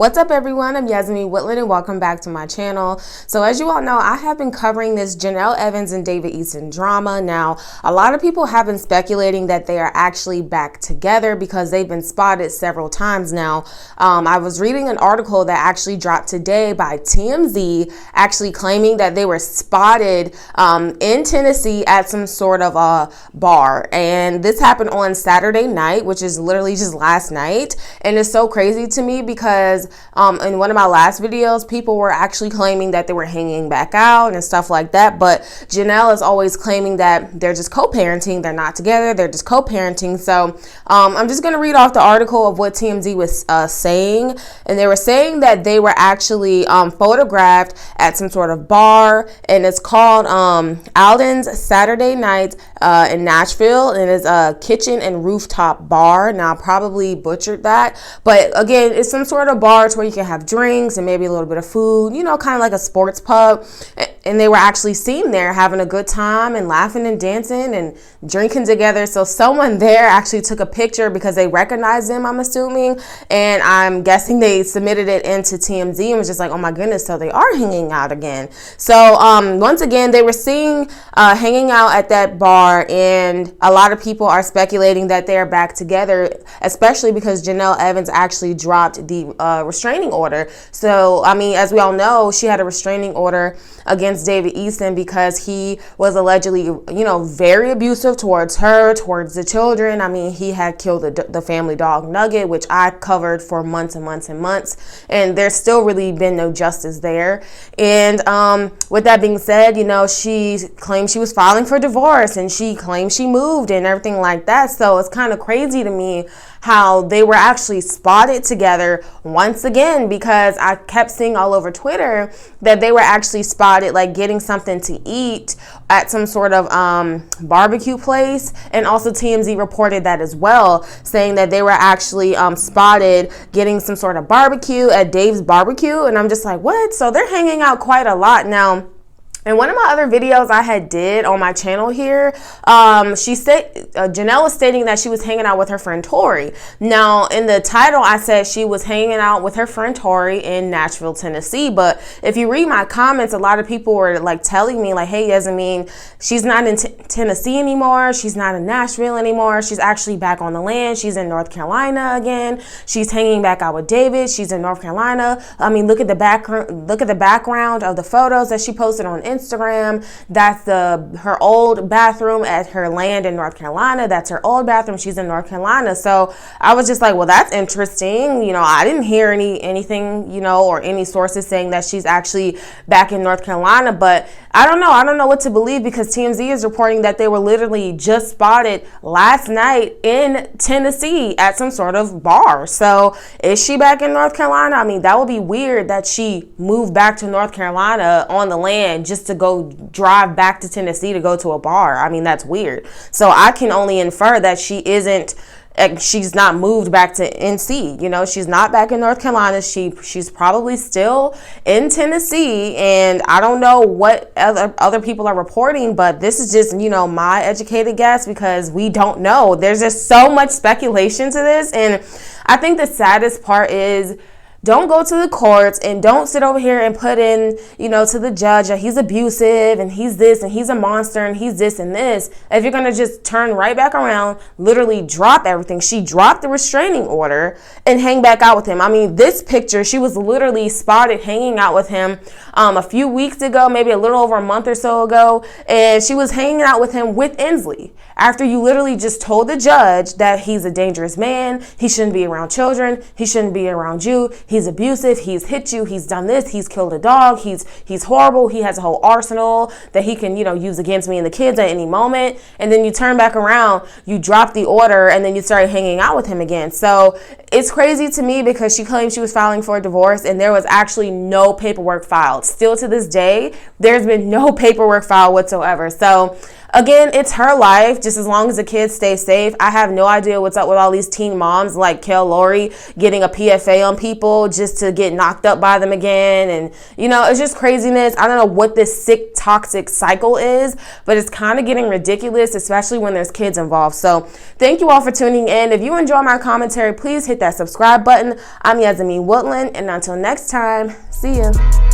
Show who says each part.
Speaker 1: What's up, everyone? I'm Yasmin Whitland and welcome back to my channel. So as you all know, I have been covering this Jenelle Evans and David Eason drama. Now, a lot of people have been speculating that they are actually back together because they've been spotted several times now. I was reading an article that actually dropped today by TMZ, actually claiming that they were spotted in Tennessee at some sort of a bar. And this happened on Saturday night, which is literally just last night. And it's so crazy to me because in one of my last videos, people were actually claiming that they were hanging back out and stuff like that. But Jenelle is always claiming that they're just co-parenting. They're not together. They're just co-parenting. So I'm just going to read off the article of what TMZ was saying. And they were saying that they were actually photographed at some sort of bar. And it's called Alden's Saturday Night in Nashville. And it's a kitchen and rooftop bar. Now, I probably butchered that. But again, it's some sort of bar where you can have drinks and maybe a little bit of food, you know, kind of like a sports pub. And they were actually seen there having a good time and laughing and dancing and drinking together. So someone there actually took a picture because they recognized them, I'm assuming. And I'm guessing they submitted it into TMZ and was just like, oh my goodness, so they are hanging out again. So once again, they were seen hanging out at that bar, and a lot of people are speculating that they are back together, especially because Jenelle Evans actually dropped the restraining order. So, I mean, as we all know, she had a restraining order against David Eason because he was allegedly, you know, very abusive towards her, towards the children. I mean, he had killed the family dog Nugget, which I covered for months and months and months, and there's still really been no justice there. And with that being said, you know, she claimed she was filing for divorce and she claimed she moved and everything like that. So it's kind of crazy to me how they were actually spotted together once again, because I kept seeing all over Twitter that they were actually spotted like getting something to eat at some sort of barbecue place. And also TMZ reported that as well, saying that they were actually spotted getting some sort of barbecue at Dave's Barbecue. And I'm just like, what? So they're hanging out quite a lot now. In one of my other videos I had did on my channel here, she said Jenelle was stating that she was hanging out with her friend Tori. Now, in the title, I said she was hanging out with her friend Tori in Nashville, Tennessee. But if you read my comments, a lot of people were like telling me like, hey, Yasmin, she's not in Tennessee anymore. She's not in Nashville anymore. She's actually back on the land. She's in North Carolina again. She's hanging back out with David. She's in North Carolina. I mean, look at the background of the photos that she posted on Instagram. That's her old bathroom at her land in North Carolina. That's her old bathroom. She's in North Carolina. So I was just like, well, that's interesting. You know, I didn't hear anything, you know, or any sources saying that she's actually back in North Carolina. But I don't know. I don't know what to believe, because TMZ is reporting that they were literally just spotted last night in Tennessee at some sort of bar. So is she back in North Carolina? I mean, that would be weird that she moved back to North Carolina on the land just to go drive back to Tennessee to go to a bar. I mean, that's weird. So I can only infer that she's not moved back to NC. You know, she's not back in North Carolina. She's probably still in Tennessee, and I don't know what other people are reporting, but this is just, you know, my educated guess, because we don't know. There's just so much speculation to this, and I think the saddest part is, don't go to the courts and don't sit over here and put in, you know, to the judge that he's abusive and he's this and he's a monster and he's this and this. If you're going to just turn right back around, literally drop everything. She dropped the restraining order and hang back out with him. I mean, this picture, she was literally spotted hanging out with him a few weeks ago, maybe a little over a month or so ago. And she was hanging out with him with Inslee, after you literally just told the judge that he's a dangerous man. He shouldn't be around children. He shouldn't be around you. He's abusive. He's hit you. He's done this. He's killed a dog. He's horrible. He has a whole arsenal that he can, you know, use against me and the kids at any moment. And then you turn back around, you drop the order, and then you start hanging out with him again. So it's crazy to me, because she claimed she was filing for a divorce and there was actually no paperwork filed. Still to this day, there's been no paperwork filed whatsoever. So Again, it's her life, just as long as the kids stay safe. I have no idea what's up with all these teen moms like Kel Lowry getting a PFA on people just to get knocked up by them again. And, you know, it's just craziness. I don't know what this sick, toxic cycle is, but it's kind of getting ridiculous, especially when there's kids involved. So thank you all for tuning in. If you enjoy my commentary, please hit that subscribe button. I'm Yasmin Woodland, and until next time, see ya.